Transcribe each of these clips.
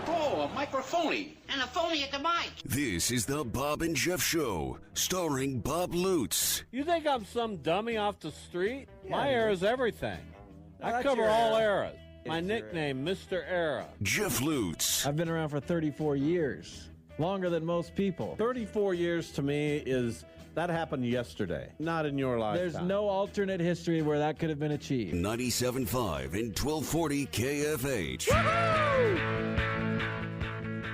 Oh, a microphony. And a phony at the mic. This is the Bob and Jeff Show, starring Bob Lutz. You think I'm some dummy off the street? My era's everything. I cover your all era. eras. My nickname, Mr. Era. Jeff Lutz. I've been around for 34 years. Longer than most people. 34 years to me that happened yesterday, not in your lifetime. There's no alternate history where that could have been achieved. 97.5 and 1240 KFH.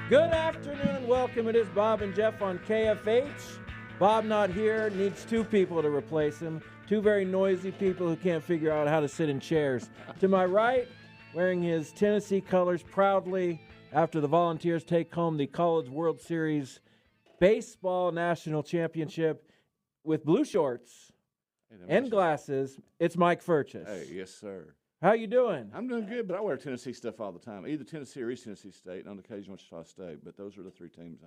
Good afternoon and welcome. It is Bob and Jeff on KFH. Bob not here, needs two people to replace him. Two very noisy people who can't figure out how to sit in chairs. To my right, wearing his Tennessee colors proudly after the Volunteers take home the College World Series Baseball National Championship with blue shorts and glasses, it's Mike Furches. Hey, yes, sir. How you doing? I'm doing good, but I wear Tennessee stuff all the time. Either Tennessee or East Tennessee State, and on occasion Wichita State. But those are the three teams.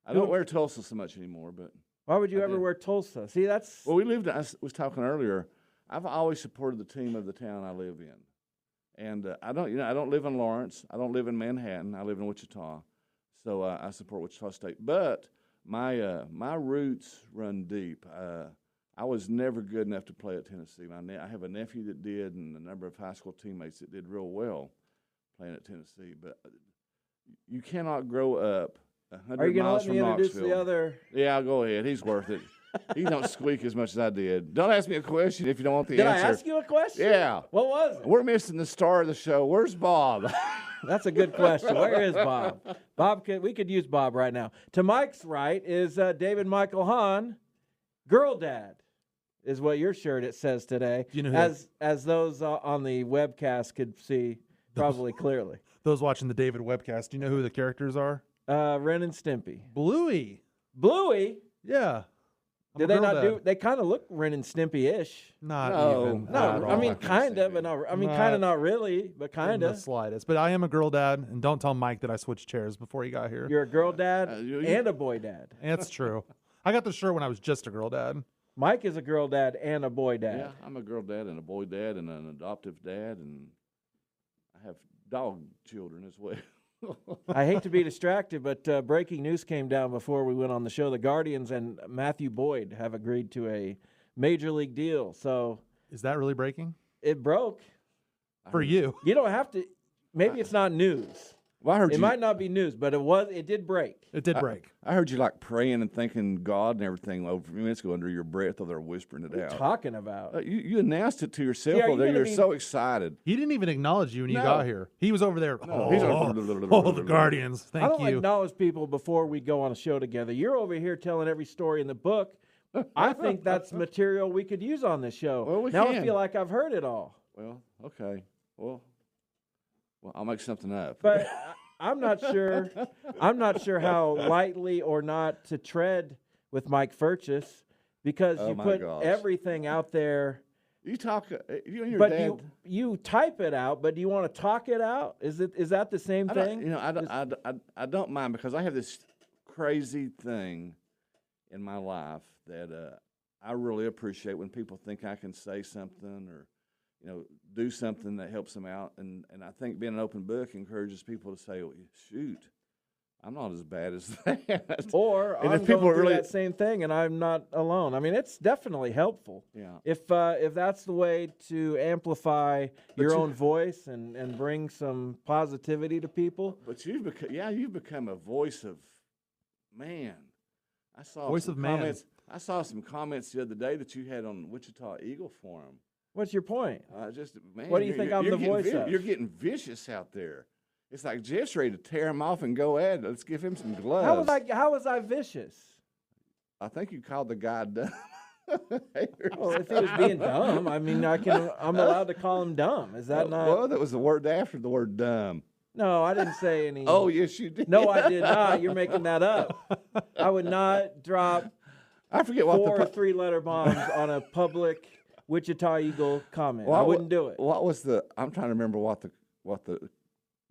I don't wear Tulsa so much anymore. But why would you ever wear Tulsa? See, that's well, I was talking earlier. I've always supported the team of the town I live in, and I don't live in Lawrence. I don't live in Manhattan. I live in Wichita, so I support Wichita State. But my roots run deep. I was never good enough to play at Tennessee. I have a nephew that did, and a number of high school teammates that did real well playing at Tennessee. But you cannot grow up 100 miles from Knoxville. Are you going to let me introduce the other? Yeah, go ahead. He's worth it. He don't squeak as much as I did. Don't ask me a question if you don't want the answer. Did I ask you a question? Yeah. What was it? We're missing the star of the show. Where's Bob? That's a good question. Where is Bob? We could use Bob right now. To Mike's right is David Michael Hahn, girl dad, is what your shirt it says today. You know as those on the webcast could see probably clearly. Those watching the David webcast, do you know who the characters are? Ren and Stimpy. Bluey. Bluey? Yeah. Did they not do? They kind of look Ren and Stimpy-ish. Not even. No, I mean kind of, but not. I mean kind of not really, but kind of. The slightest. But I am a girl dad, and don't tell Mike that I switched chairs before he got here. You're a girl dad and a boy dad. That's true. I got the shirt when I was just a girl dad. Mike is a girl dad and a boy dad. Yeah, I'm a girl dad and a boy dad and an adoptive dad, and I have dog children as well. I hate to be distracted, but breaking news came down before we went on the show. The Guardians and Matthew Boyd have agreed to a major league deal. So is that really breaking? It broke. For you. You don't have to. Maybe it's not news. Well, I heard it might not be news, but it did break. It did break. I heard you like praying and thanking God and everything over a few minutes ago under your breath, or they're whispering it what are out. you talking about? You announced it to yourself over there. You're so excited. He didn't even acknowledge you when you got here. He was over there. No, he's the Guardians. Thank you. I don't acknowledge people before we go on a show together. You're over here telling every story in the book. I think that's material we could use on this show. Well, now can. I feel like I've heard it all. Well, okay. Well, I'll make something up. But I'm not sure. I'm not sure how lightly or not to tread with Mike Furches because you put everything out there. You talk. You and your but dad. You type it out. But do you want to talk it out? Is that the same thing? I don't mind because I have this crazy thing in my life that I really appreciate when people think I can say something or do something that helps them out. And I think being an open book encourages people to say, well, shoot, I'm not as bad as that. Or I'm going through that same thing and I'm not alone. I mean, it's definitely helpful. Yeah. If that's the way to amplify your own voice and bring some positivity to people. But you've become a voice of man. I saw voice of man. Comments. I saw some comments the other day that you had on Wichita Eagle Forum. What's your point? Man, what do you think I'm the voice of? You're getting vicious out there. It's like Jeff's ready to tear him off and go at it. Let's give him some gloves. How was I vicious? I think you called the guy dumb. Well, if he was being dumb, I mean, I'm allowed to call him dumb. Is that not? Well, that was the word after the word dumb. No, I didn't say any. Oh, yes, you did. No, I did not. You're making that up. I would not drop I forget what 4 3-letter bombs on a public Wichita Eagle comment. I wouldn't do it. What was I'm trying to remember what the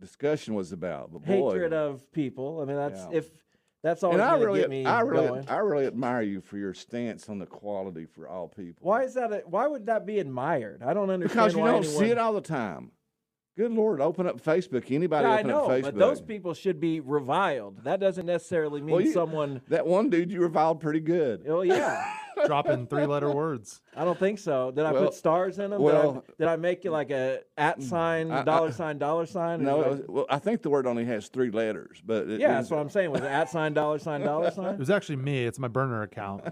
discussion was about. But hatred of people. I mean, that's always going to get me going. I really admire you for your stance on the equality for all people. Why is that? Why would that be admired? I don't understand. Because you don't see it all the time. Good Lord, open up Facebook. Anybody Yeah, I open know, up Facebook? but those people should be reviled. That doesn't necessarily mean someone. That one dude you reviled pretty good. Oh yeah, Dropping 3-letter words. I don't think so. Did I Well- put stars in them? well- did I make it like a @ sign, dollar sign, dollar sign? No, well, I think the word only has 3 letters, but Yeah, that's what I'm saying. Was it @ sign, dollar sign, dollar It sign? was actually me. It's my burner account.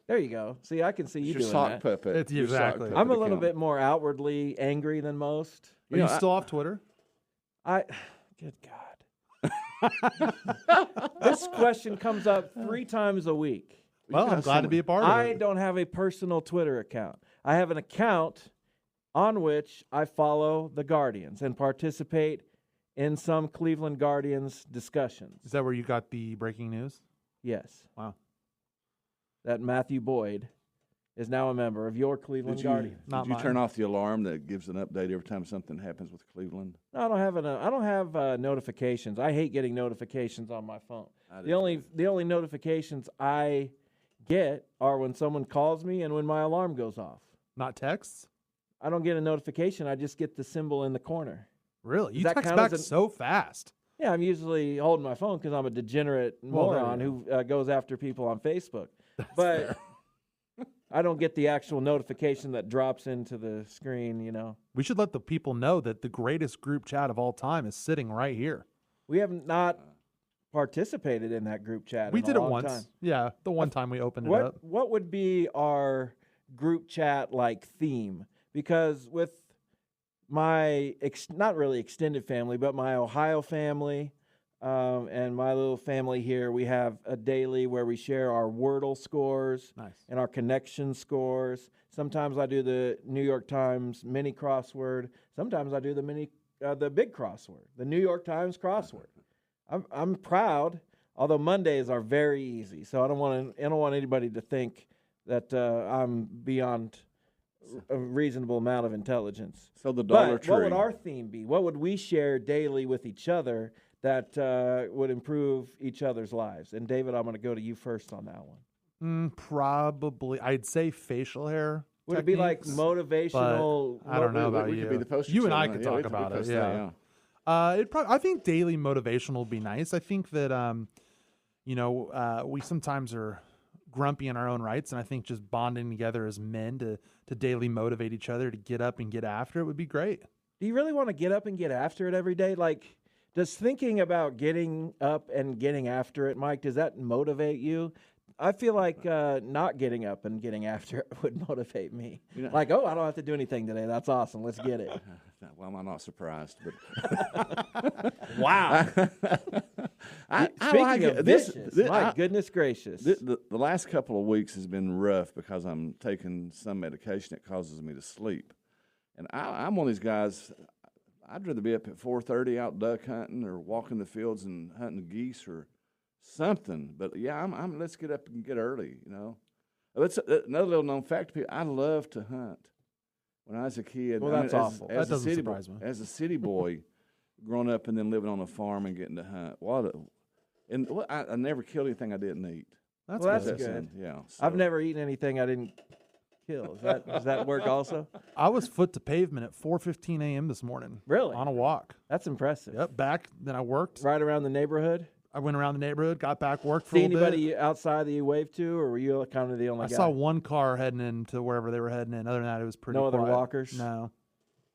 There you go. See, I can see you It's your doing sock that. puppet. It's Your sock exactly. puppet I'm a little account. bit more outwardly angry than most. Are You you know, still off Twitter? Good God. This question comes up 3 times a week. Well, I'm got glad to some- be a part of I it. don't have a personal Twitter account. I have an account on which I follow the Guardians and participate in some Cleveland Guardians discussions. Is that where you got the breaking news? Yes. Wow. That Matthew Boyd is now a member of your Cleveland Did Guardians. Not you mine. turn off the alarm that gives an update every time something happens with Cleveland? No, I don't have notifications. I hate getting notifications on my phone. I The only notifications I get are when someone calls me and when my alarm goes off. Not texts? I don't get a notification. I just get the symbol in the corner. Really? You that text count back as an- so fast. Yeah, I'm usually holding my phone because I'm a degenerate Well, there moron you who goes after people on Facebook. But I don't get the actual notification that drops into the screen, you know. We should let the people know that the greatest group chat of all time is sitting right here. We have not participated in that group chat. We in a did it long once. time. Yeah, the one time we opened it up. What would be our group chat like theme? Because with my not really extended family, but my Ohio family and my little family here, we have a daily where we share our Wordle scores Nice. and our connection scores. Sometimes I do the New York Times mini crossword. Sometimes I do the big crossword, the New York Times crossword. I'm proud, although Mondays are very easy, so I don't want anybody to think that I'm beyond a reasonable amount of intelligence. So the Dollar But Tree. what would our theme be? What would we share daily with each other that would improve each other's lives? And David, I'm going to go to you first on that one. Probably. I'd say facial hair. Would it be like techniques, motivational? but I don't know about we you. could be the poster You and I children. could Yeah, we talk could be about it. poster, Yeah. I think daily motivational would be nice. I think that we sometimes are grumpy in our own rights, and I think just bonding together as men to daily motivate each other to get up and get after it would be great. Do you really want to get up and get after it every day? Like, does thinking about getting up and getting after it, Mike, does that motivate you? I feel like not getting up and getting after it would motivate me. You know- Like, oh, I don't have to do anything today. That's awesome. Let's get it. Well, I'm not surprised, but Wow. I Speaking like of it. vicious, my goodness gracious. The last couple of weeks has been rough because I'm taking some medication that causes me to sleep, and I'm one of these guys. I'd rather be up at 4:30 out duck hunting or walking the fields and hunting geese or something. But yeah, I'm let's get up and get early. You know, that's another little known fact. I love to hunt. When I was a kid, Well, that's awful. That a doesn't city surprise me. As a city boy, growing up and then living on a farm and getting to hunt, I never killed anything I didn't eat. That's Well, that's good. good. Yeah, I've so- never eaten anything I didn't kill. Does that work also? I was foot to pavement at 4:15 a.m. this morning. Really? On a walk. That's impressive. Yep. Back. Then I worked. Right around the neighborhood? I went around the neighborhood, got back, worked for See a little bit. anybody outside that you waved to, or were you kind of the only I guy? saw one car heading into wherever they were heading in. Other than that, it was pretty No other quiet. walkers? No.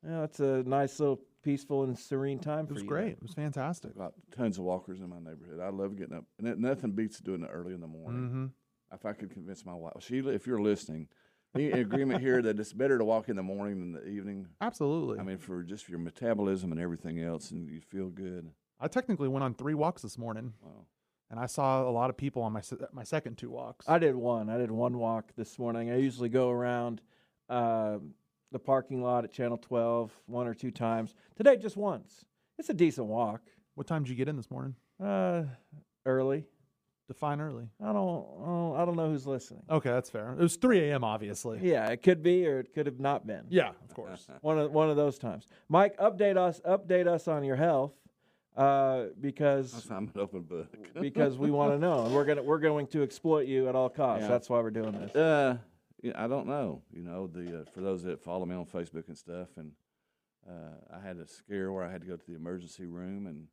Yeah, it's a nice little peaceful and serene time It for was you. great. It was fantastic. Got tons of walkers in my neighborhood. I love getting up, and nothing beats doing it early in the morning. Mm-hmm. If I could convince my wife, Sheila, if you're listening, any agreement here that it's better to walk in the morning than the evening? Absolutely. I mean, for just your metabolism and everything else, and you feel good. I technically went on 3 walks this morning, Wow. and I saw a lot of people on my second 2 walks. I did one. I did one walk this morning. I usually go around the parking lot at Channel 12 1 or 2 times. Today, just once. It's a decent walk. What time did you get in this morning? Early. Define early. I don't know who's listening. Okay, that's fair. It was 3 a.m. obviously. Yeah, it could be or it could have not been. Yeah, of course. One of those times. Mike, update us on your health because I'm an open book. because we want to know, and we're going to exploit you at all costs. Yeah. That's why we're doing this. I don't know. You know, for those that follow me on Facebook and stuff, and I had a scare where I had to go to the emergency room, and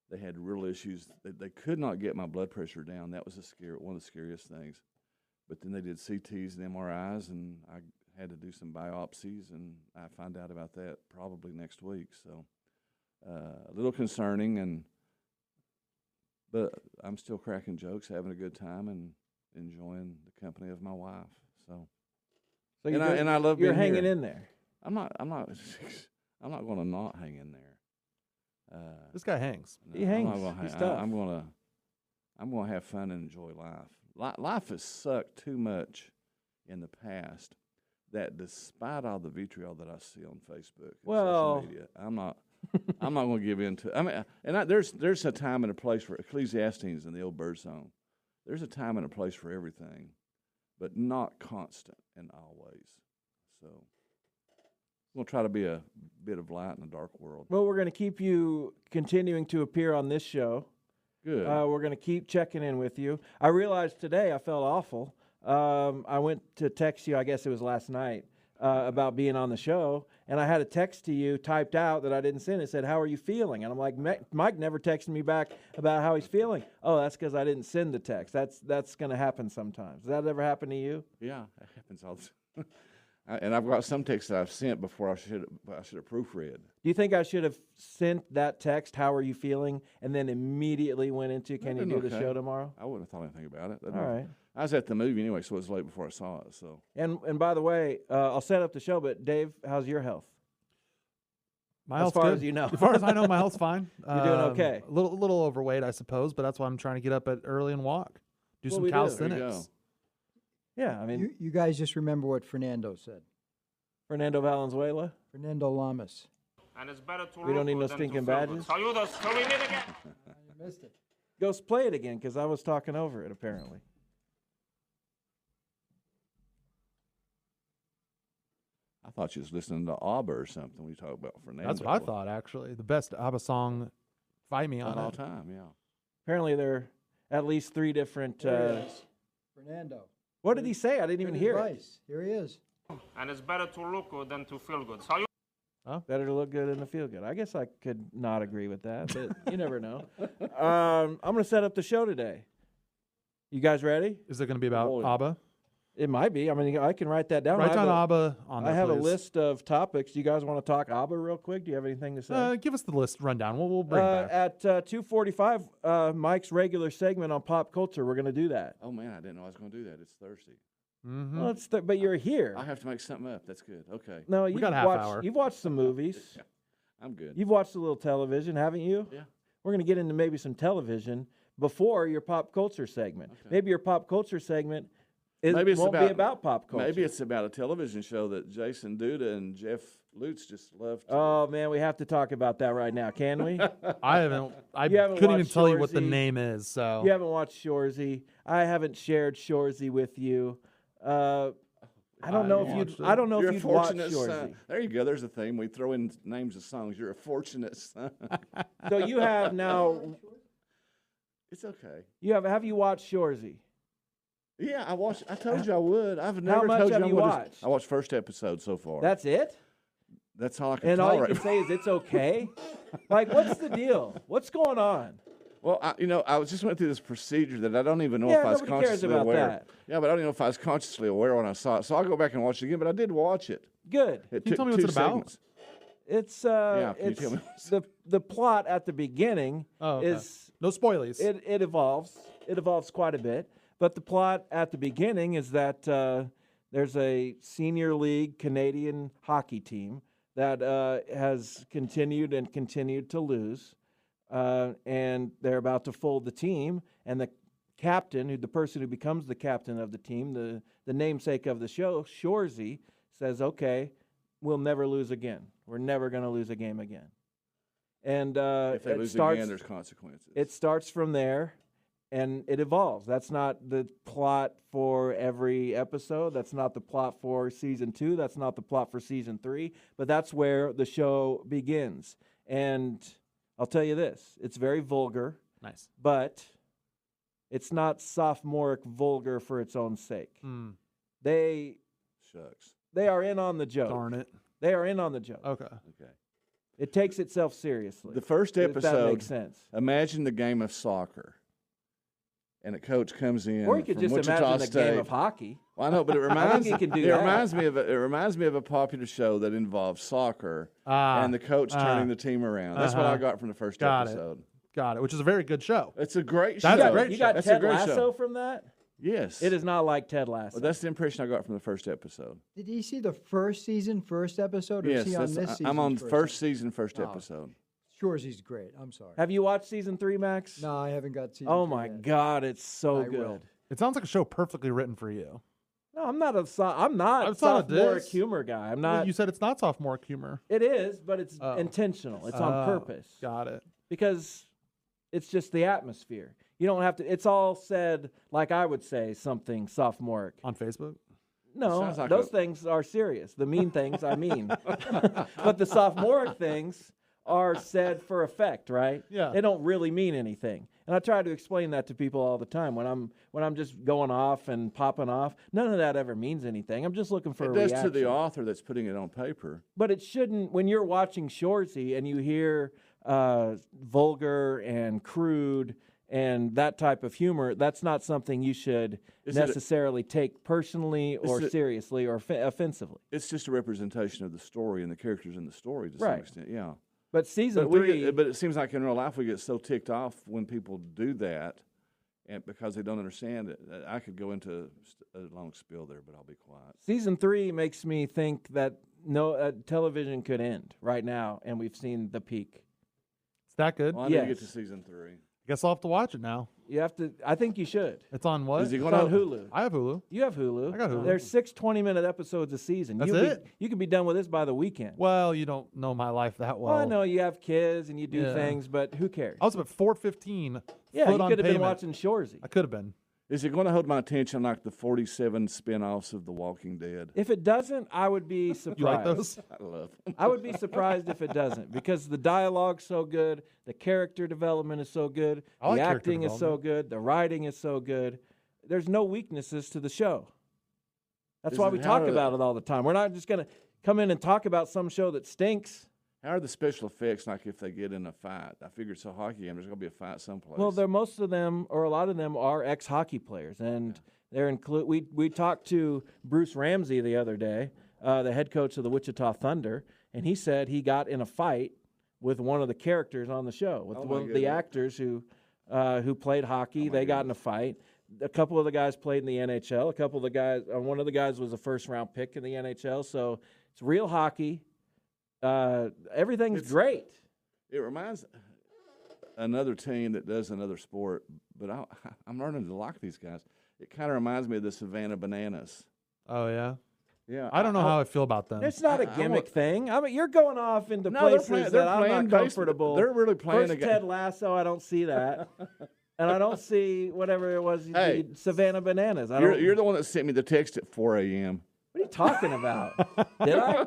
they had real issues. They could not get my blood pressure down. That was one of the scariest things. But then they did CTs and MRIs, and I had to do some biopsies, and I find out about that probably next week. So a little concerning, but I'm still cracking jokes, having a good time, and enjoying the company of my wife. So I love you're being hanging here. in there. I'm not going to not hang in there. This guy hangs. He hangs. He's tough. I'm going to have fun and enjoy life. Life has sucked too much in the past that, despite all the vitriol that I see on Facebook and social media, I'm not going to give in to. I mean, there's a time and a place for Ecclesiastes in the old Birdsong. There's a time and a place for everything, but not constant and always. So we'll try to be a bit of light in a dark world. Well, we're going to keep you continuing to appear on this show. Good. We're going to keep checking in with you. I realized today I felt awful. I went to text you, I guess it was last night, about being on the show, and I had a text to you typed out that I didn't send. It said, "How are you feeling?" And I'm like, Mike never texted me back about how he's feeling. Oh, that's because I didn't send the text. That's going to happen sometimes. Does that ever happen to you? Yeah, that happens all the time. And I've got some texts that I've sent before I should have proofread. Do you think I should have sent that text, "How are you feeling?" and then immediately went into, "Can you do the show tomorrow?" I wouldn't have thought anything about it. All right. I was at the movie anyway, so it was late before I saw it. So. And by the way, I'll set up the show, but Dave, how's your health? My As health's far good. as you know. As far as I know, my health's fine. You're doing okay. A little overweight, I suppose, but that's why I'm trying to get up early and walk. Do some we do. calisthenics. There you go. Yeah, I mean, You guys just remember what Fernando said. Fernando Valenzuela. Fernando Lamas. And it's better to We don't need no look than to stinking feel good. badges. Saludos, till we meet again. You missed it. Go play it again, because I was talking over it, apparently. I thought you was listening to ABBA or something when you talk about Fernando. That's what I thought, actually. The best ABBA song, Fight Me Of on all it. time, yeah. Apparently there are at least 3 different... There he is. Fernando. what did he say? I didn't even hear it. advice. Here he is. And it's better to look good than to feel good. Saludos. Better to look good than to feel good. I guess I could not agree with that, but you never know. I'm going to set up the show today. You guys ready? Is it going to be about Boy. ABBA? It might be. I mean, I can write that down. Write I have down a- ABBA on there, I have a please. list of topics. Do you guys want to talk ABBA real quick? Do you have anything to say? Give us the list rundown. We'll bring it back. At 2:45, Mike's regular segment on pop culture. We're going to do that. Oh, man, I didn't know I was going to do that. It's Thursday. Mm-hmm. Well, but you're here. I have to make something up. That's good. Okay. No, you've got a half watched. hour. You've watched some movies. Yeah, I'm good. You've watched a little television, haven't you? Yeah. We're going to get into maybe some television before your pop culture segment. Okay. Maybe your pop culture segment Maybe it's won't be about pop culture. Maybe it's about a television show that Jason Duda and Jeff Lutz just love to. Oh man, we have to talk about that right now, can we? I haven't. I You haven't couldn't even watched tell you what the Shoresy. name is. So You haven't watched Shoresy. I haven't shared Shoresy with you. I don't know if watched you'd. it. I don't know You're if a you'd watch fortunate Shoresy. son. There you go. There's a theme. We throw in names of songs. You're a fortunate son. So you have now. It's okay. Have you watched Shoresy? Yeah, I watched. I told you I would. I've never much told you have I'm you gonna watched? I watched first episode so far. That's it. That's all I can And all you tolerate. can say is it's okay. Like, what's the deal? What's going on? Well, I was just went through this procedure that I don't even know Yeah, if I was nobody cares consciously about aware. that. Yeah, but I don't even know if I was consciously aware when I saw it. So I'll go back and watch it again. But I did watch it. Good. It Can you took tell me what's 2 it about? segments. It's can you it's tell me? the plot at the beginning Oh, okay. is no spoilies. it evolves. It evolves quite a bit. But the plot at the beginning is that there's a senior league Canadian hockey team that has continued to lose, and they're about to fold the team. And the captain, the person who becomes the captain of the team, the namesake of the show, Shoresy, says, "Okay, we'll never lose again. We're never going to lose a game again." And If they it lose starts. again, there's consequences. It starts from there, and it evolves. That's not the plot for every episode. That's not the plot for season 2. That's not the plot for season 3. But that's where the show begins. And I'll tell you this: it's very vulgar, Nice. but it's not sophomoric vulgar for its own sake. They Shucks. are in on the joke. Darn it. They are in on the joke. Okay. Okay. It takes itself seriously. The first if that episode, makes sense. imagine the game of soccer, and a coach comes in Or you could from just Wichita imagine the State. game of hockey. Well, I know, but it reminds you can do it that. reminds me of a popular show that involves soccer and the coach turning the team around. That's what I got from the first episode. Got it. Which is a very good show. It's a great That's show. a great You show. got That's a Ted great Lasso show. from that? Yes. It is not like Ted Lasso. Well, that's the impression I got from the first episode. Did he see the first episode, or Yes, is he on this season? I'm on first season, first Oh. episode. Sure, he's great. I'm sorry. Have you watched season 3, Max? No, I haven't got season. Oh 3 my yet. God, it's so I good. will. It sounds like a show perfectly written for you. No, I'm not I'm not I thought it sophomoric is. humor guy. I'm Well, not. you said it's not sophomoric humor. It is, but it's Oh. intentional. It's on purpose. Got it. Because it's just the atmosphere. You don't have to. It's all said like I would say something sophomoric. On Facebook? No, Sounds like those a- things are serious. The mean things, I mean. But the sophomoric things are said for effect, right? Yeah. They don't really mean anything. And I try to explain that to people all the time when I'm just going off and popping off. None of that ever means anything. I'm just looking for It a does reaction. to the author that's putting it on paper. But it shouldn't. When you're watching Shoresy and you hear vulgar and crude and that type of humor, that's not something you should Is it a- necessarily take personally or it- seriously or offensively. It's just a representation of the story and the characters in the story to some Right. extent. Yeah. But season But, 3, but it seems like in real life we get so ticked off when people do that, and because they don't understand it. I could go into a long spiel there, but I'll be quiet. season 3 makes me think that television could end right now, and we've seen the peak. It's that good? Well, I need to get Yes. to season 3. Guess I'll have to watch it now. You have to. I think you should. It's on what? Is he It's going on to Hulu. I have Hulu. You have Hulu. I got Hulu. There's 6 20-minute episodes a season. That's You'll it? You can be done with this by the weekend. Well, you don't know my life that well. Well, I know you have kids and you do Yeah. things, but who cares? I was up at 4:15. Yeah, foot you on could have been pavement. watching Shoresy. I could have been. Is it going to hold my attention like the 47 spin-offs of The Walking Dead? If it doesn't, I would be surprised. You like those? I love them. I would be surprised if it doesn't because the dialogue's so good, the character development is so good, I like the character acting is so good, the writing is so good. There's no weaknesses to the show. That's Is why it- we how talk are about it all the time. We're not just going to come in and talk about some show that stinks. How are the special effects like if they get in a fight? I figured it's a hockey game. There's going to be a fight someplace. Well, most of them, or a lot of them, are ex-hockey players, and they're We talked to Bruce Ramsey the other day, the head coach of the Wichita Thunder, and he said he got in a fight with one of the characters on the show, with Oh, my one of the goodness. actors who played hockey. my They got in a fight. A couple of the guys played in the NHL. A couple of the guys, one of the guys was a first-round pick in the NHL. So it's real hockey. Everything's great. it reminds another team that does another sport, but I'm learning to like these guys. It kind of reminds me of the Savannah Bananas. Oh, yeah? Yeah, I don't know how I feel about them. It's not a I gimmick want- thing. I mean, you're going off into No, they're places playing- that they're I'm playing not baseball. comfortable. They're really playing First a ga- Ted Lasso, I don't see that. And I don't see whatever it was, Hey, the Savannah Bananas. I don't, You're the one that sent me the text at 4 a.m. what are you talking about? Did I?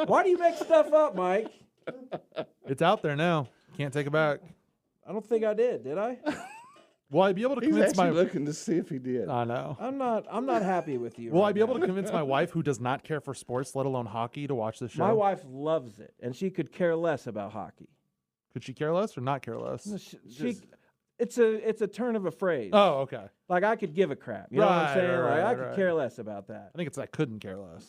Why do you make stuff up, Mike? It's out there now. Can't take it back. I don't think I did I? Will I be able to He's convince actually my... looking to see if he did. I know. I'm not happy with you. Will right I be able now. to convince my wife, who does not care for sports, let alone hockey, to watch this show? My wife loves it, and she could care less about hockey. Could she care less or not care less? It's a turn of a phrase. Oh, okay. Like I could give a crap. You know what I'm Right, saying? right, Like I right, could right. care less about that. I think it's I couldn't care less.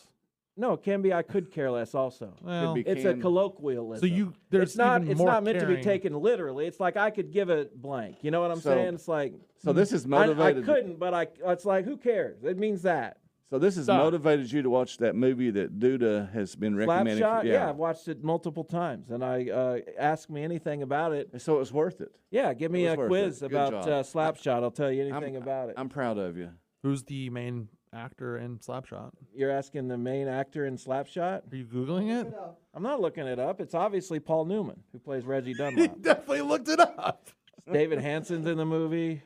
No, it can be I could care less also. Well, be It's a can- colloquialism. so there's it's not even it's more not meant to be caring. taken literally. It's like I could give a blank. You know what I'm So- saying? It's like So this is I motivated. couldn't, but it's like who cares? It means that. So this has Stop. motivated you to watch that movie that Duda has been recommending. Slapshot, yeah, I've watched it multiple times, and ask me anything about it. So it was worth it. Yeah, give me It a was worth quiz it. Good about job. Slapshot. I'll tell you anything about it. I'm proud of you. Who's the main actor in Slapshot? You're asking the main actor in Slapshot? Are you Googling it? I'm not looking it up. It's obviously Paul Newman, who plays Reggie He Dunlop. definitely looked it up. David Hansen's in the movie.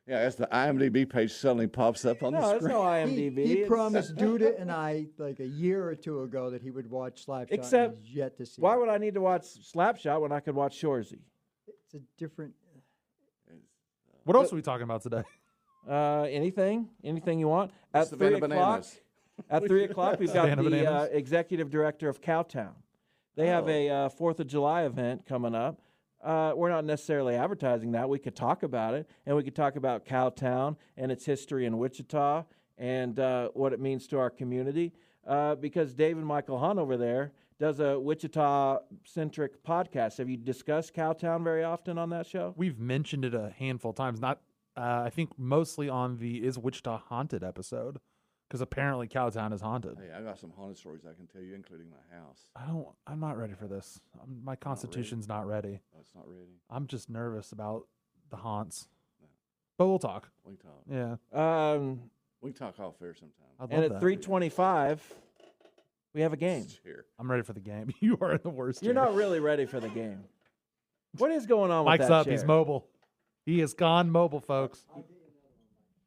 Yeah, as the IMDb page suddenly pops up on No, the there's screen. no IMDb. He It's- promised Duda and I like a year or two ago that he would watch Slapshot. Except, and he's yet to see. Why it. would I need to watch Slapshot when I could watch Shoresy? It's a different. What else are we talking about today? Anything you want. At Savannah 3 o'clock. Bananas. At 3 o'clock, we've got Savannah the Bananas. executive director of Cowtown, They have a 4th of July event coming up. We're not necessarily advertising that. We could talk about it, and we could talk about Cowtown and its history in Wichita and what it means to our community. Because David Michael Hahn over there does a Wichita-centric podcast. Have you discussed Cowtown very often on that show? We've mentioned it a handful of times. Not, I think mostly on the Is Wichita Haunted episode, because apparently Cowtown is haunted. Hey, I got some haunted stories I can tell you, including my house. I'm not ready for this. My constitution's not ready. Oh, it's not ready. I'm just nervous about the haunts. But we'll talk. We can talk. Yeah. We can talk off air sometime. I'd And love at that. 3:25, we have a game. Here. I'm ready for the game. You are the worst. You're here. not really ready for the game. What is going on with Mike's that up. chair? He's mobile. He has gone mobile, folks.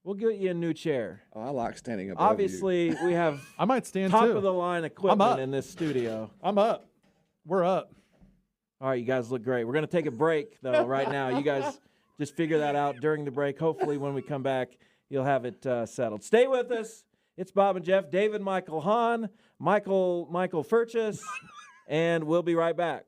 We'll get you a new chair. Oh, I like standing above Obviously, we have I might stand top too. of the line up. equipment in this studio. I'm up. We're up. All right, you guys look great. We're going to take a break, though, right now. You guys just figure that out during the break. Hopefully, when we come back, you'll have it settled. Stay with us. It's Bob and Jeff, David Michael Hahn, Michael Furches, and we'll be right back.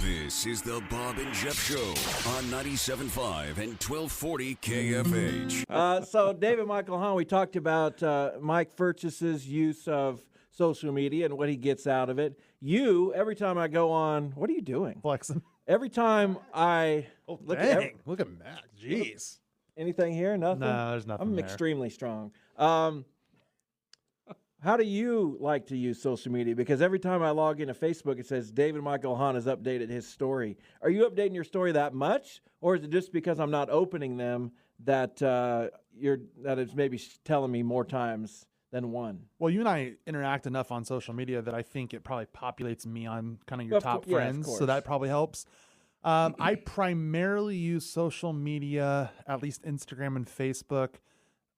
This is the Bob and Jeff Show on 97.5 and 1240 KFH. So, David Michael Hahn, we talked about Mike Furches' use of social media and what he gets out of it. Every time I go on, what are you doing? Flexing. Every time I look at Look at Mac. Jeez. anything here, nothing? No, there's nothing I'm there. extremely strong. How do you like to use social media? Because every time I log into Facebook, it says David Michael Hahn has updated his story. Are you updating your story that much, or is it just because I'm not opening them that it's maybe telling me more times than one? Well, you and I interact enough on social media that I think it probably populates me on kind of your top friends, so that probably helps. I primarily use social media, at least Instagram and Facebook.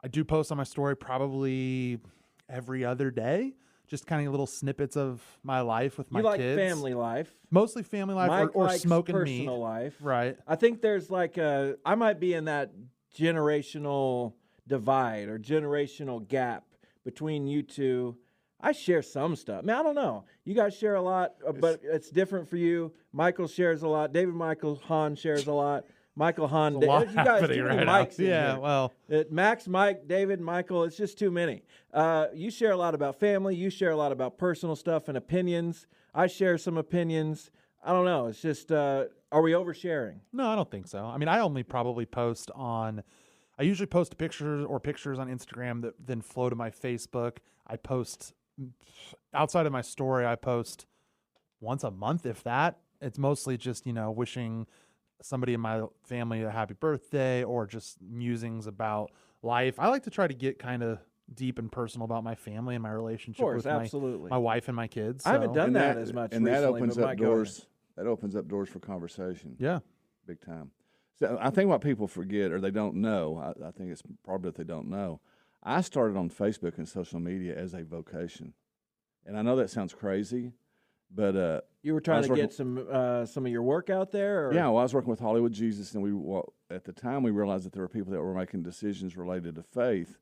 I do post on my story probably every other day, just kind of little snippets of my life with my kids. You like family life. Mostly family life Mike or likes smoking personal meat. life. Right. I think there's I might be in that generational divide or generational gap between you two. I share some stuff. I mean, I don't know. You guys share a lot, but it's different for you. Michael shares a lot. David Michael Hahn shares a lot. Michael Hahn. A lot You guys, happening too many right now. Mikes in Yeah, here. well. Max, Mike, David, Michael, it's just too many. You share a lot about family. You share a lot about personal stuff and opinions. I share some opinions. I don't know. It's just, are we oversharing? No, I don't think so. I mean, I only probably I usually post pictures on Instagram that then flow to my Facebook. I post outside of my story, I post once a month, if that. It's mostly just, wishing somebody in my family a happy birthday or just musings about life. I like to try to get kind of deep and personal about my family and my relationship with absolutely. my wife and my kids. I haven't so- done that as much and recently, that opens but up Mike, go ahead. doors. That opens up doors for conversation. Yeah. Big time. So I think what people forget or they don't know, I think it's probably that they don't know. I started on Facebook and social media as a vocation, and I know that sounds crazy, but You were trying to get some of your work out there? Or? yeah, well, I was working with Hollywood Jesus, and at the time we realized that there were people that were making decisions related to faith.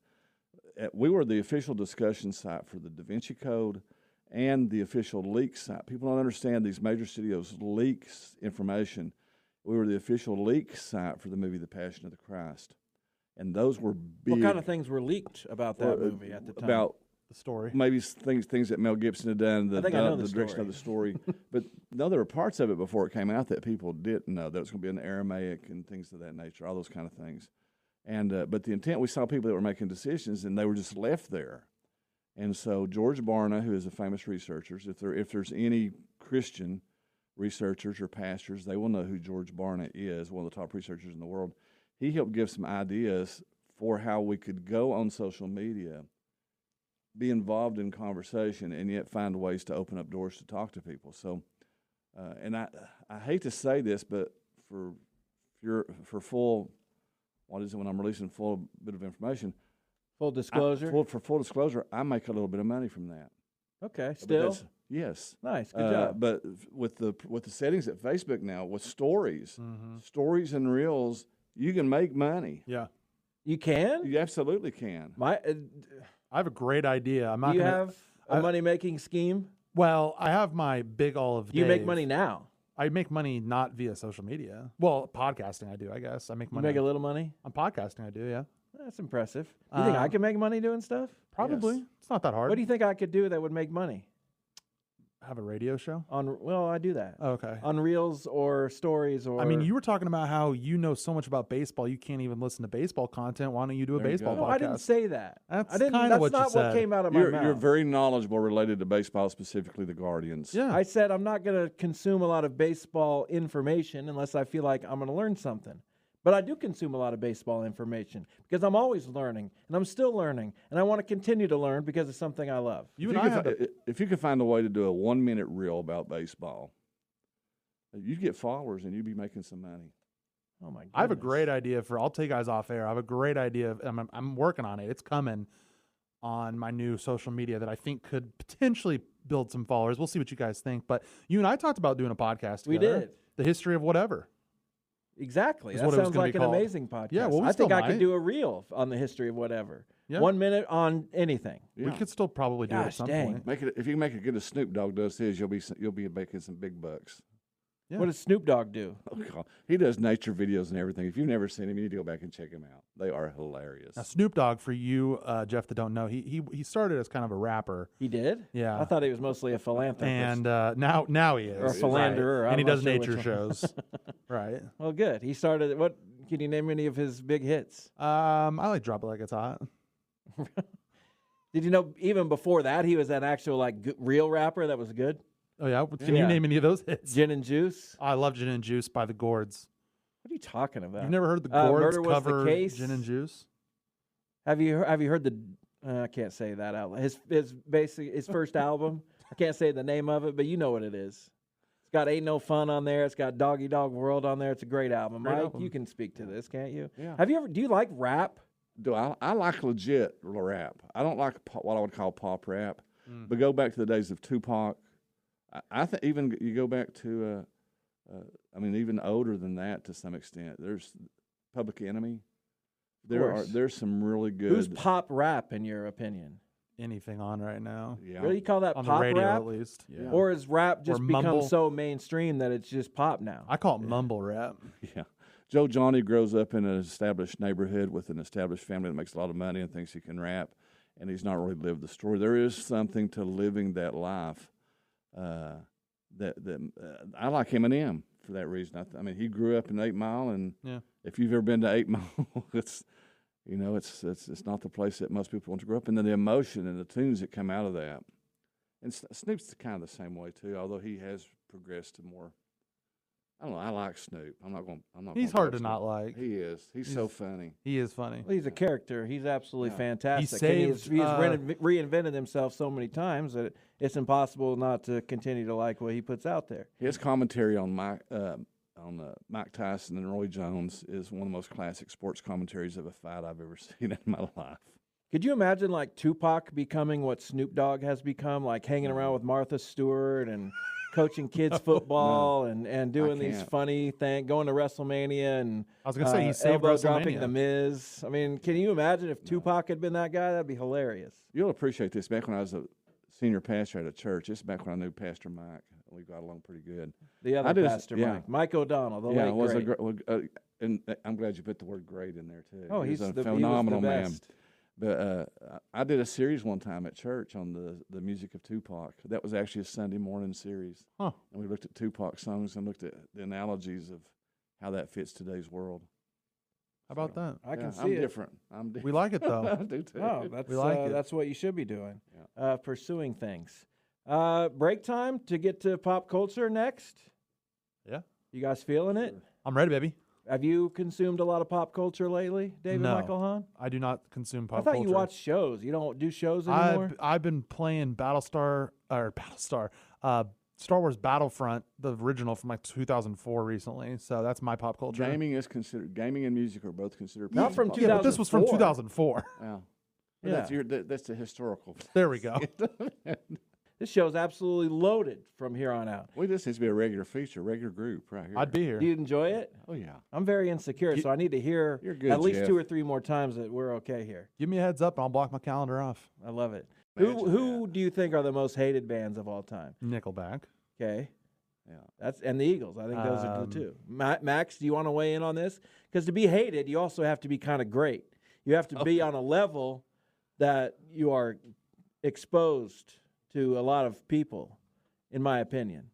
We were the official discussion site for the Da Vinci Code and the official leak site. People don't understand these major studios leaks information. We were the official leak site for the movie The Passion of the Christ. And those were big. What kind of things were leaked about that movie at the time? About The story. maybe things that Mel Gibson had done, the I think I know the direction of the story. But no, there were parts of it before it came out that people didn't know, that it was going to be in Aramaic and things of that nature, all those kind of things. And but the intent, we saw people that were making decisions, and they were just left there. And so George Barna, who is a famous researcher, if there's any Christian researchers or pastors, they will know who George Barna is, one of the top researchers in the world. He helped give some ideas for how we could go on social media, be involved in conversation, and yet find ways to open up doors to talk to people. So, and I hate to say this, but for full, what is it when I'm releasing full bit of information? Full disclosure? For full disclosure, I make a little bit of money from that. Okay, But still? Yes. Nice. Good job. But with the settings at Facebook now, with stories, stories and reels, you can make money. Yeah. You can? You absolutely can. My, I have a great idea. I'm not do you gonna, have a money-making scheme? Well, I have my big all of You make Dave. money now. I make money not via social media. Well, podcasting I do, I guess. I make You money. make a little money? on podcasting I do, yeah. That's impressive. You think I can make money doing stuff? Probably. Yes. It's not that hard. What do you think I could do that would make money? have a radio show? Well, I do that. Oh, okay. On reels or stories or. I mean, you were talking about how you know so much about baseball, you can't even listen to baseball content. Why don't you do a There you baseball go. No, podcast? I didn't say that. That's I didn't. kinda That's what you not said. what came out of my mouth. You're very knowledgeable related to baseball, specifically the Guardians. Yeah. I said I'm not going to consume a lot of baseball information unless I feel like I'm going to learn something. But I do consume a lot of baseball information because I'm always learning, and I'm still learning, and I want to continue to learn because it's something I love. If you could find a way to do a 1-minute reel about baseball, you'd get followers and you'd be making some money. Oh my goodness. I have a great idea I'll take you guys off air. I have a great idea. I'm working on it. It's coming on my new social media that I think could potentially build some followers. We'll see what you guys think. But you and I talked about doing a podcast We together. did. The history of whatever. Exactly. Is That what it was sounds gonna like be an called. amazing podcast. Yeah, well, we I think still I could might. do a reel on the history of whatever. Yeah. 1 minute on anything. Yeah. We could still probably do it at Gosh, some dang. point. Make it if you can make it good as Snoop Dogg does his, you'll be making some big bucks. Yeah. What does Snoop Dogg do? Oh, God. He does nature videos and everything. If you've never seen him, you need to go back and check him out. They are hilarious. Now, Snoop Dogg, for you, Jeff, that don't know, he started as kind of a rapper. He did? Yeah. I thought he was mostly a philanthropist. And now he is. Or a philanderer. Right. And he I'm not does sure which nature one. shows. Right. Well, good. He started. What can you name any of his big hits? I like Drop It Like It's Hot. Did you know even before that he was an actual real rapper that was good? Oh, yeah? Can you Yeah. name any of those hits? Gin and Juice. I love Gin and Juice by the Gourds. What are you talking about? You've never heard the Murder Gourds Was the cover Case? Gin and Juice? Have you heard the? I can't say that out loud. His first album. I can't say the name of it, but you know what it is. It's got Ain't No Fun on there. It's got Doggy Dog World on there. It's a great album. Great Mike, album. you can speak to this, can't you? Yeah. Do you like rap? I like legit rap. I don't like what I would call pop rap. Mm. But go back to the days of Tupac. I think even you go back to, even older than that to some extent. There's Public Enemy. There's some really good. Who's pop rap in your opinion? Anything on right now? Yeah. Really, you call that On pop the radio, rap? at least. Yeah. Or has rap just Or become mumble. so mainstream that it's just pop now? I call it mumble rap. Yeah. Joe Johnny grows up in an established neighborhood with an established family that makes a lot of money and thinks he can rap, and he's not really lived the story. There is something to living that life. I like Eminem for that reason. He grew up in 8 Mile, and Yeah. if you've ever been to 8 Mile, it's not the place that most people want to grow up in. And the emotion and the tunes that come out of that. And Snoop's kind of the same way too, although he has progressed to more. I don't know. I like Snoop. I'm not. He's gonna hard judge to not Snoop. like. He is. He's so funny. He is funny. Well, he's a character. He's absolutely Yeah. fantastic. He And saved, he's reinvented himself so many times that it's impossible not to continue to like what he puts out there. His commentary on Mike Tyson and Roy Jones is one of the most classic sports commentaries of a fight I've ever seen in my life. Could you imagine Tupac becoming what Snoop Dogg has become, hanging around with Martha Stewart and coaching kids football and doing these can't. funny things, going to WrestleMania and I was going to say, he saved elbow dropping WrestleMania. The Miz. Can you imagine if Tupac had been that guy? That'd be hilarious. You'll appreciate this. Back when I was a senior pastor at a church, this is back when I knew Pastor Mike. We got along pretty good. The I other did- pastor, yeah. Mike O'Donnell, the Yeah, late it was great. and I'm glad you put the word great in there too. Oh, He was he a was the phenomenal man. best. But I did a series one time at church on the music of Tupac. That was actually a Sunday morning series. Huh. And we looked at Tupac songs and looked at the analogies of how that fits today's world. How about that? I can Yeah, see I'm it. different. I'm different. We like it, though. I do too. Oh, that's We like it. that's what you should be doing. Yeah. Pursuing things. Break time to get to pop culture next. Yeah. You guys feeling it? I'm ready, baby. Have you consumed a lot of pop culture lately, David No. Michael Hahn? I do not consume pop I thought culture. you watched shows. You don't do shows anymore? I've been playing Star Wars Battlefront, the original from 2004 recently. So that's my pop culture. Gaming and music are both considered. Not from pop Yeah, but this was from 2004. 2004. Yeah. Yeah. That's the historical. There we go. This show's absolutely loaded from here on out. We just needs to be a regular feature, regular group right here. I'd be here. Do you enjoy it? Oh yeah. I'm very insecure, so I need to hear You're good, at least Jeff. 2 or 3 more times that we're okay here. Give me a heads up, and I'll block my calendar off. I love it. Imagine Who do you think are the most hated bands of all time? Nickelback. Okay. Yeah. And the Eagles. I think those are the two. Max, do you want to weigh in on this? Because to be hated, you also have to be kind of great. You have to be on a level that you are exposed to a lot of people, in my opinion.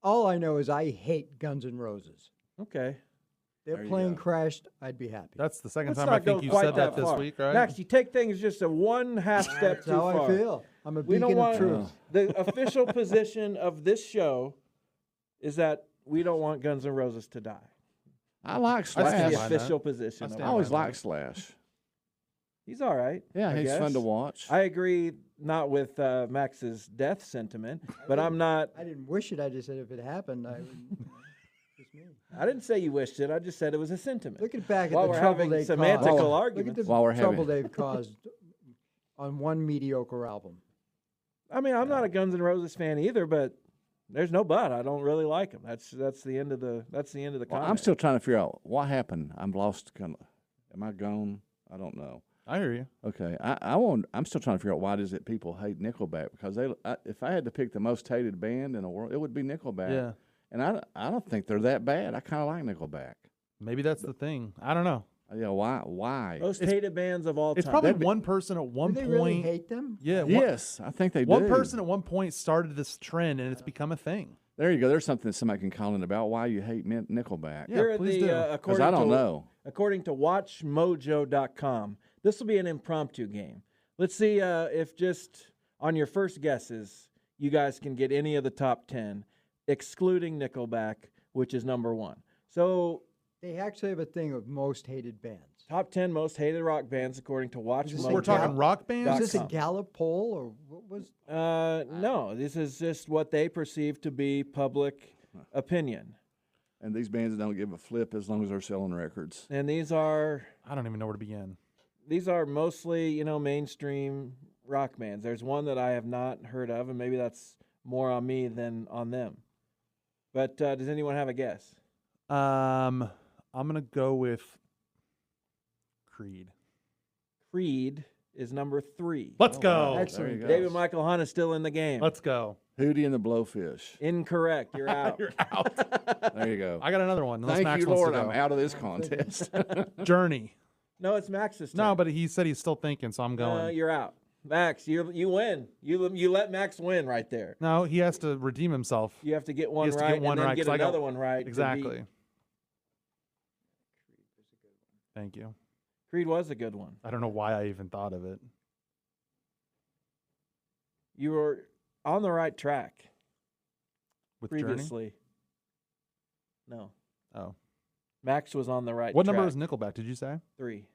All I know is I hate Guns N' Roses. Okay. Their There you plane go. crashed, I'd be happy. That's the second Let's time I not go think you quite said that this far. week, right? Max, you take things just a one half step That's too how far. I feel. I'm a We don't beacon of want truth. the official position of this show is that we don't want Guns N' Roses to die. I like That's Slash. stand the by that. official position. I of stand I it. always by that. like Slash. He's all right. Yeah, I he's fun to guess. watch. I agree, not with Max's death sentiment, but I'm not. I didn't wish it. I just said if it happened, I would. Just me. I didn't say you wished it. I just said it was a sentiment. Look at back at While the we're trouble having they semantical caused. Look at arguments. the While we're trouble having- they've caused on one mediocre album. I mean, I'm not a Guns N' Roses fan either, but there's no but. I don't really like them. That's the end of the Well, comment. I'm still trying to figure out what happened. I'm lost. Am I gone? I don't know. I hear you. Okay, I'm still trying to figure out why does it people hate Nickelback, because if I had to pick the most hated band in the world, it would be Nickelback. Yeah. And I don't think they're that bad. I kind of like Nickelback. Maybe that's the thing. I don't know. Yeah, why? Most hated bands of all time. It's probably That'd be- one person at one Do they point. really hate them? Yeah. Yes, I think they do. One person at one point started this trend, and it's become a thing. There you go. There's something that somebody can call in about why you hate Nickelback. Yeah, Here are please the do. Because according I don't to know. according to WatchMojo.com, this will be an impromptu game. Let's see if just on your first guesses, you guys can get any of the top 10, excluding Nickelback, which is number 1. So, They actually have a thing of most hated bands. top 10 most hated rock bands according to WatchMojo. We're talking rock bands. Is this a .com. Gallup poll or what was? No, this is just what they perceive to be public opinion. And these bands don't give a flip as long as they're selling records. And these are I don't even know where to begin. mostly, mainstream rock bands. There's one that I have not heard of, and maybe that's more on me than on them. But does anyone have a guess? I'm gonna go with Creed. Creed is number 3. Let's go. Wow. There Excellent. you go. David Michael Hahn is still in the game. Let's go. Hootie and the Blowfish. Incorrect. You're out. You're out. There you go. I got another one. Unless Thank Max you, wants Lord. to I'm go. out of this contest. Journey. No, it's Max's turn. No, but he said he's still thinking, so I'm going. You're out. Max, you win. You let Max win right there. No, he has to redeem himself. You have to get one has to right get one and then right, get 'cause I got- another one right. to Exactly. beat- Thank you. Creed was a good one. I don't know why I even thought of it. You were on the right track With Journey. previously. No. Oh. Max was on the right What track. number is Nickelback? Did you say? 3.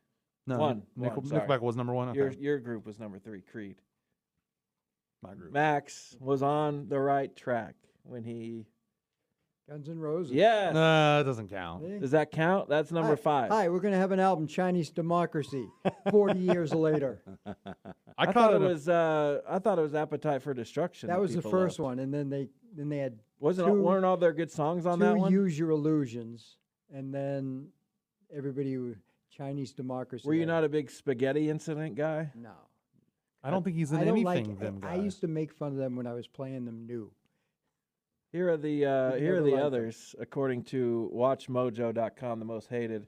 No. One, sorry. Nickelback was number 1. Okay. Your group was number 3, Creed. My group. Max was on the right track when he. Guns N' Roses. Yes. It doesn't count. See? Does that count? That's number 5. Hi, we're going to have an album, Chinese Democracy, 40 years later. I thought it was. I thought it was Appetite for Destruction. That was the people first loved. one, and then they had Weren't all their good songs on that two one? Use Your Illusions, and then Chinese Democracy. Were you had- not a big spaghetti incident guy? No. I don't think he's in I don't anything. like. them I guy. used to make fun of them when I was playing them new. Here are the never liked them. others according to WatchMojo.com. The most hated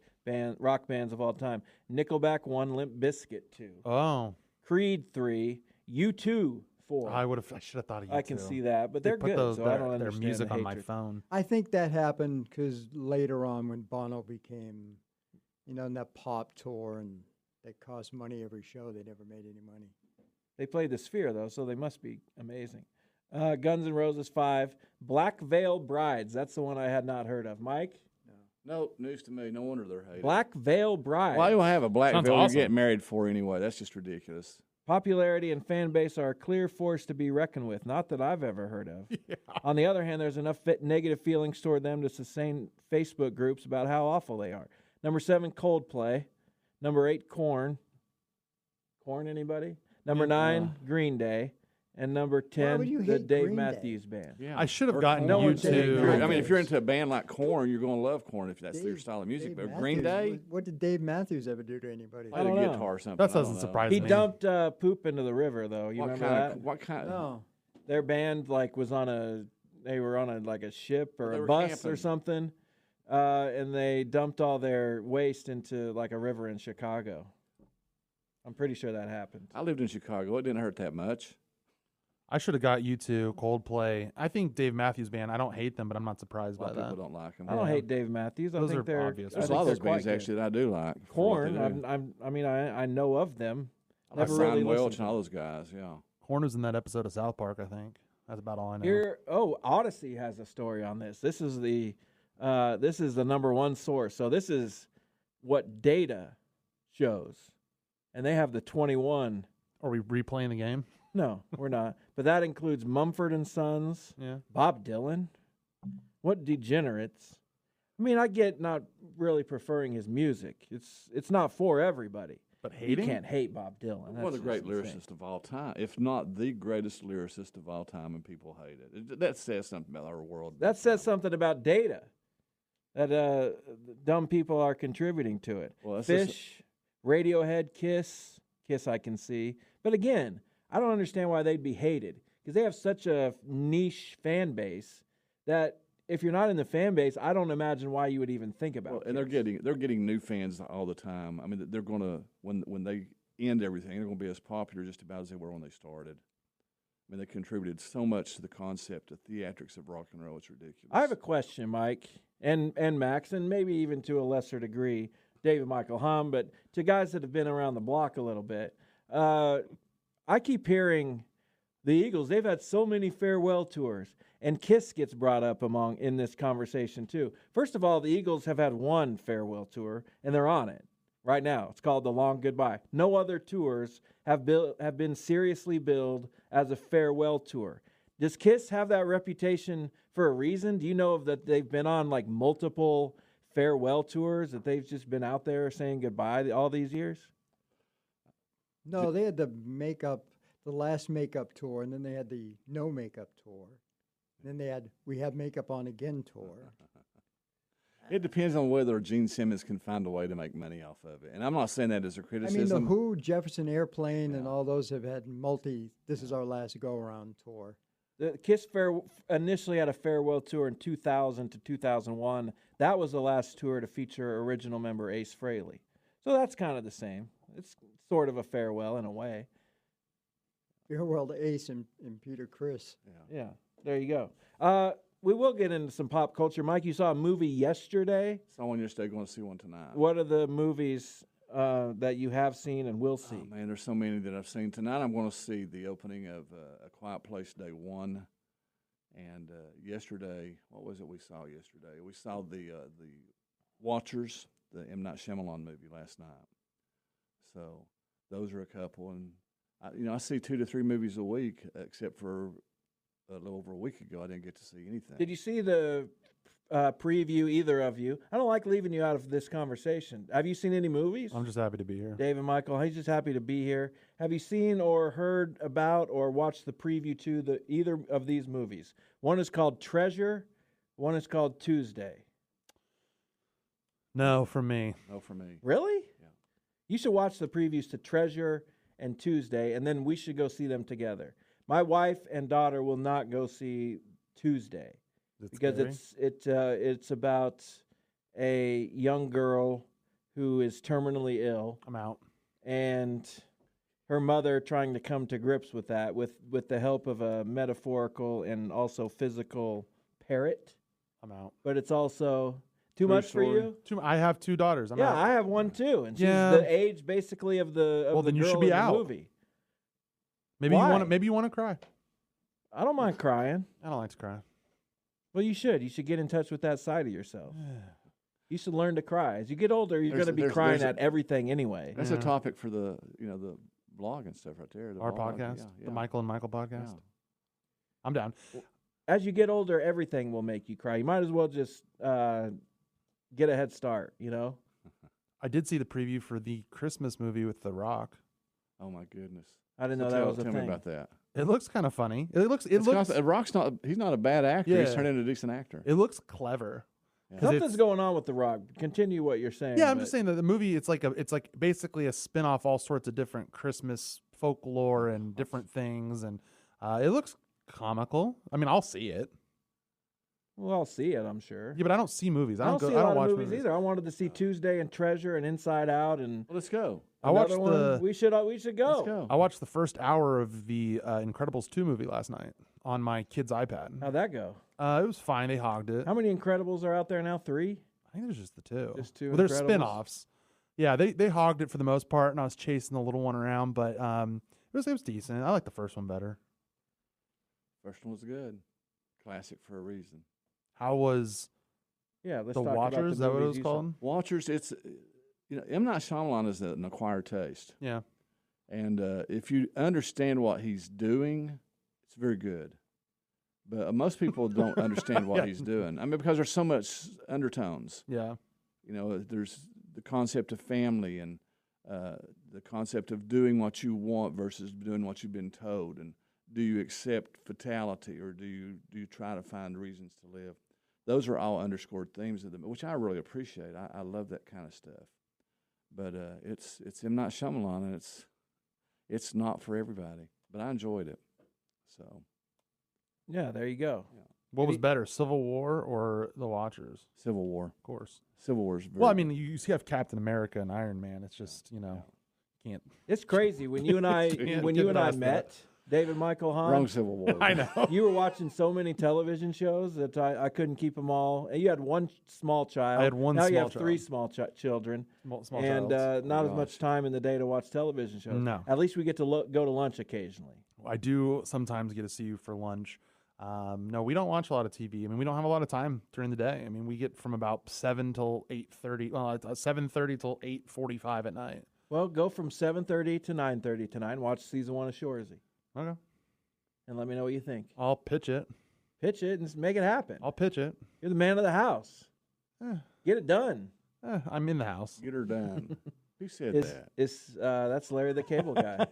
rock bands of all time: Nickelback 1, Limp Bizkit 2, Oh, Creed 3, U2 4. I should have thought of you. I can too. see that, but They they're put good. those, so I their, don't their understand music the on my hatred. phone. I think that happened because later on, when Bono became, in that pop tour, and they cost money every show, they never made any money. They played the Sphere though, so they must be amazing. Guns N' Roses 5, Black Veil Brides. That's the one I had not heard of. Mike, Nope, news to me. No wonder they're hated. Black Veil Brides. Why do I have a black Sounds veil awesome. you're getting married for anyway? That's just ridiculous. Popularity and fan base are a clear force to be reckoned with. Not that I've ever heard of. On the other hand, there's enough negative feelings toward them to sustain Facebook groups about how awful they are. Number 7, Coldplay. Number 8, Korn. Korn, anybody? Number 9, Green Day. and number would 10, you the hate Dave Green Day? Matthews Band. Yeah. I should have Or gotten No Korn. you one said to. Green I mean, if you're Day. into a band like Korn, you're going to love Korn if that's their Dave- style of music. Dave But Green Matthews, Day, what did Dave Matthews ever do to anybody? played a don't know. guitar or something. That I don't doesn't know. surprise He me. dumped poop into the river, though. You What remember kind that? of? What kind? No. Their band was on a. They were on like a ship or They a were bus camping. or something, and they dumped all their waste into like a river in Chicago. I'm pretty sure that happened. I lived in Chicago. It didn't hurt that much. I should have got you to Coldplay. I think Dave Matthews Band. I don't hate them, but I'm not A surprised lot by of people that. don't like them. I don't Yeah. hate Dave Matthews. I Those think are they're. obvious. I There's a think lot of they're those quite bands good. actually that I do like. for what Korn. they do. I know of them. I like Never really Brian Welch listened and all those guys. Yeah. Horn was in that episode of South Park, I think. That's about all I know. Here, Odyssey has a story on this. This is the number one source. So this is what data shows, and they have the 21. Are we replaying the game? No, we're not. But that includes Mumford and Sons, Yeah. Bob Dylan. What degenerates? I mean, I get not really preferring his music. It's not for everybody. But You hating? can't hate Bob Dylan. One of the That's great just insane. lyricists of all time, if not the greatest lyricist of all time, and people hate it. That says something about our world. That says something about data. That dumb people are contributing to it. Well, that's just- Fish, Radiohead, Kiss I can see. But again, I don't understand why they'd be hated because they have such a niche fan base that if you're not in the fan base, I don't imagine why you would even think about it. And they're getting new fans all the time. I mean, they're gonna when they end everything, they're gonna be as popular just about as they were when they started. I mean, they contributed so much to the concept of theatrics of rock and roll. It's ridiculous. I have a question, Mike, and Max, and maybe even to a lesser degree, David Michael Hahn, but to guys that have been around the block a little bit. I keep hearing the Eagles, they've had so many farewell tours, and Kiss gets brought up in this conversation too. First of all, the Eagles have had one farewell tour, and they're on it right now. It's called The Long Goodbye. No other tours have been seriously billed as a farewell tour. Does Kiss have that reputation for a reason? Do you know that they've been on like multiple farewell tours, that they've just been out there saying goodbye all these years? No, they had the last makeup tour, and then they had the no makeup tour. Then they had We Have Makeup On Again tour. It depends on whether Gene Simmons can find a way to make money off of it. And I'm not saying that as a I criticism. mean, the Who, Jefferson Airplane, and Yeah. all those have had this is our last go-around tour. The Kiss initially had a farewell tour in 2000 to 2001. That was the last tour to feature original member Ace Frehley. So that's kind of the same. It's sort of a farewell in a way. Farewell to Ace and Peter Criss. Yeah, there you go. We will get into some pop culture. Mike, you saw a movie yesterday. Saw one yesterday, going to see one tonight. What are the movies that you have seen and will see? Oh, man, there's so many that I've seen. Tonight I'm going to see the opening of A Quiet Place Day 1. And yesterday, what was it we saw yesterday? We saw the Watchers, the M. Night Shyamalan movie last night. So those are a couple. And, I see 2 to 3 movies a week, except for a little over a week ago, I didn't get to see anything. Did you see the preview, either of you? I don't like leaving you out of this conversation. Have you seen any movies? I'm just happy to be here. David Michael, he's just happy to be here. Have you seen or heard about or watched the preview to either of these movies? One is called Treasure. One is called Tuesday. No, for me. No, for me. Really? Yeah. You should watch the previews to Treasure and Tuesday, and then we should go see them together. My wife and daughter will not go see Tuesday Is it because scary? it's about a young girl who is terminally ill, I'm out. and her mother trying to come to grips with that with the help of a metaphorical and also physical parrot. I'm out. But it's also too True much story. for you. I have 2 daughters. I'm Yeah, out. I have one too, and she's Yeah. the age basically of the Well, then you girl should be in the out. movie. Maybe Why? you want to cry. I don't mind crying. I don't like to cry. Well, you should. You should get in touch with that side of yourself. You should learn to cry. As you get older, you're There's- going to be there's- crying there's a- at everything anyway. That's Yeah. a topic for the blog and stuff right there. Our blog, podcast, yeah, the Michael and Michael podcast. Yeah. I'm down. As you get older, everything will make you cry. You might as well just get a head start, I did see the preview for the Christmas movie with The Rock. Oh, my goodness. I didn't know So that was a tell thing. me about that. It looks kind of funny. It looks. Rock's not. He's not a bad actor. He's Yeah. turned into a decent actor. It looks clever. 'Cause Something's it's- going on with The Rock. Continue what you're saying. Yeah, I'm but- just saying that the movie. It's like basically a spin off all sorts of different Christmas folklore and different things, and it looks comical. I mean, I'll see it. Well, I'll see it, I'm sure. Yeah, but I don't see movies. I don't see a I lot don't watch of movies either. I wanted to see Tuesday and Treasure and Inside Out and Well, let's go. I watched another one. We should go. Let's go. I watched the first hour of the Incredibles 2 movie last night on my kid's iPad. How'd that go? It was fine. They hogged it. How many Incredibles are out there now? 3? I think there's just the 2. Just 2 Well, there's Incredibles? spin-offs. Yeah, they hogged it for the most part, and I was chasing the little one around, but it was decent. I like the first one better. First one was good. Classic for a reason. How was Yeah, let's The talk about Watchers? Is that what it movies was you saw. called? Watchers, it's M. Night Shyamalan is an acquired taste, Yeah. and if you understand what he's doing, it's very good. But most people don't understand what Yeah. he's doing. I mean, because there's so much undertones. Yeah. There's the concept of family and the concept of doing what you want versus doing what you've been told. And do you accept fatality or do you try to find reasons to live? Those are all underscored themes of them, which I really appreciate. I love that kind of stuff. But it's M. Night Shyamalan, and it's not for everybody. But I enjoyed it. So Yeah, there you go. What was better, Civil War or The Watchers? Civil War. Of course. Civil War is very Well, I mean, you have Captain America and Iron Man. It's just, can't. It's crazy when you and I met, David Michael Hahn. wrong Civil War. I know. You were watching so many television shows that I couldn't keep them all. And you had one small child. I had one now you small have 3 child. small children. Small And child. not as much time in the day to watch television shows. No. At least we get to go to lunch occasionally. I do sometimes get to see you for lunch. No, we don't watch a lot of TV. I mean, we don't have a lot of time during the day. I mean, we get from about 7 till 8:30. Well, it's 7:30 till 8:45 at night. Well, go from 7:30 to 9:30 tonight and watch season 1 of Shoresy. Okay. And let me know what you think. I'll pitch it. Pitch it and make it happen. I'll pitch it. You're the man of the house. Eh, Get it done. I'm in the house. Get her done. Who said It's, that? that's Larry the Cable Guy.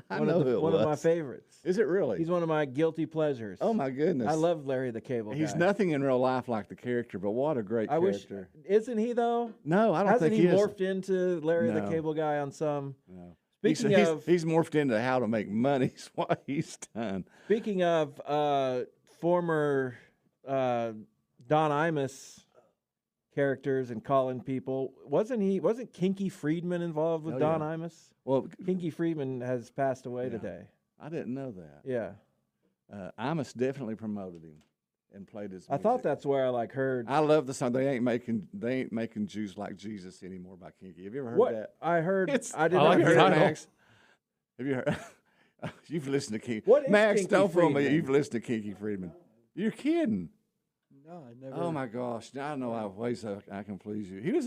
I one know of who it one of my was. favorites. Is it really? He's one of my guilty pleasures. Oh my goodness! I love Larry the Cable Guy. He's nothing in real life like the character, but what a great I wish, character! isn't he though? No, I don't Hasn't think he he is. morphed into Larry the No. Cable Guy on some? No. Speaking he's, of he's morphed into how to make money. Is what he's done. Speaking of former Don Imus characters and calling people, wasn't Kinky Friedman involved with Oh, Don yeah. Imus? Well, Kinky Friedman has passed away Yeah. today. I didn't know that. Yeah. Imus definitely promoted him and played his. I thought music. that's where I heard. I love the song. They ain't making Jews like Jesus anymore by Kinky. Have you ever heard What that? I heard, It's- I did I not like Have hear you the heard that. title. Max? Have you heard? You've listened to Kinky. What is Max, Kinky don't fool me. Friedman? You've listened to Kinky Friedman. You're kidding. No, I never. Oh my gosh! Now I know how ways I can please you. He was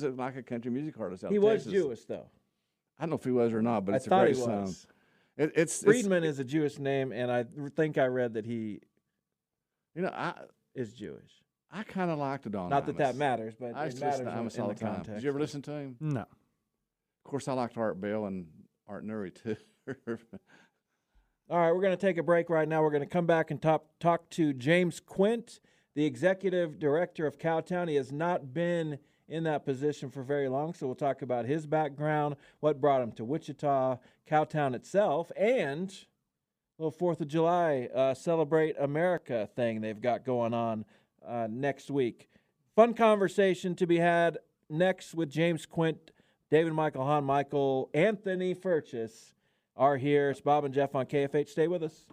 like a country music artist out He of was Texas. Jewish though. I don't know if he was or not, but I it's a thought great he song. was. It's Friedman is a Jewish name, and I think I read that he I is Jewish. kind of liked it on. Not that that matters, but I it used to listen matters to Imus in all the the time. context. Did you ever listen to him? No. Of course, I liked Art Bell and Art Nuri too. All right, we're going to take a break right now. We're going to come back and talk to James Quint, the executive director of Cowtown. He has not been in that position for very long, so we'll talk about his background, what brought him to Wichita, Cowtown itself, and a little 4th of July Celebrate America thing they've got going on next week. Fun conversation to be had next with James Quint, David Michael Hahn, Michael Anthony Furches are here. It's Bob and Jeff on KFH. Stay with us.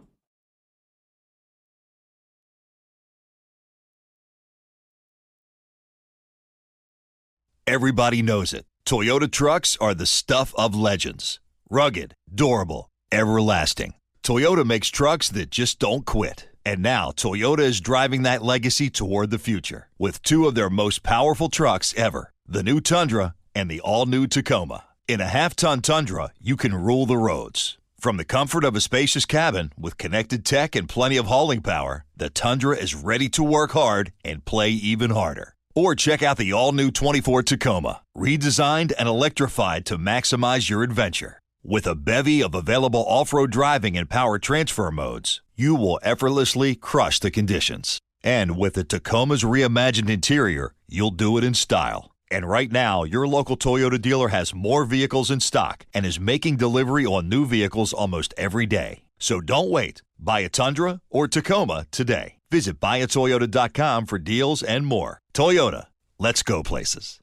Everybody knows it. Toyota trucks are the stuff of legends. Rugged, durable, everlasting. Toyota makes trucks that just don't quit. And now Toyota is driving that legacy toward the future with 2 of their most powerful trucks ever, the new Tundra and the all-new Tacoma. In a half-ton Tundra, you can rule the roads. From the comfort of a spacious cabin with connected tech and plenty of hauling power, the Tundra is ready to work hard and play even harder. Or check out the all-new 24 Tacoma, redesigned and electrified to maximize your adventure. With a bevy of available off-road driving and power transfer modes, you will effortlessly crush the conditions. And with the Tacoma's reimagined interior, you'll do it in style. And right now, your local Toyota dealer has more vehicles in stock and is making delivery on new vehicles almost every day. So don't wait. Buy a Tundra or Tacoma today. Visit buyatoyota.com for deals and more. Toyota, let's go places.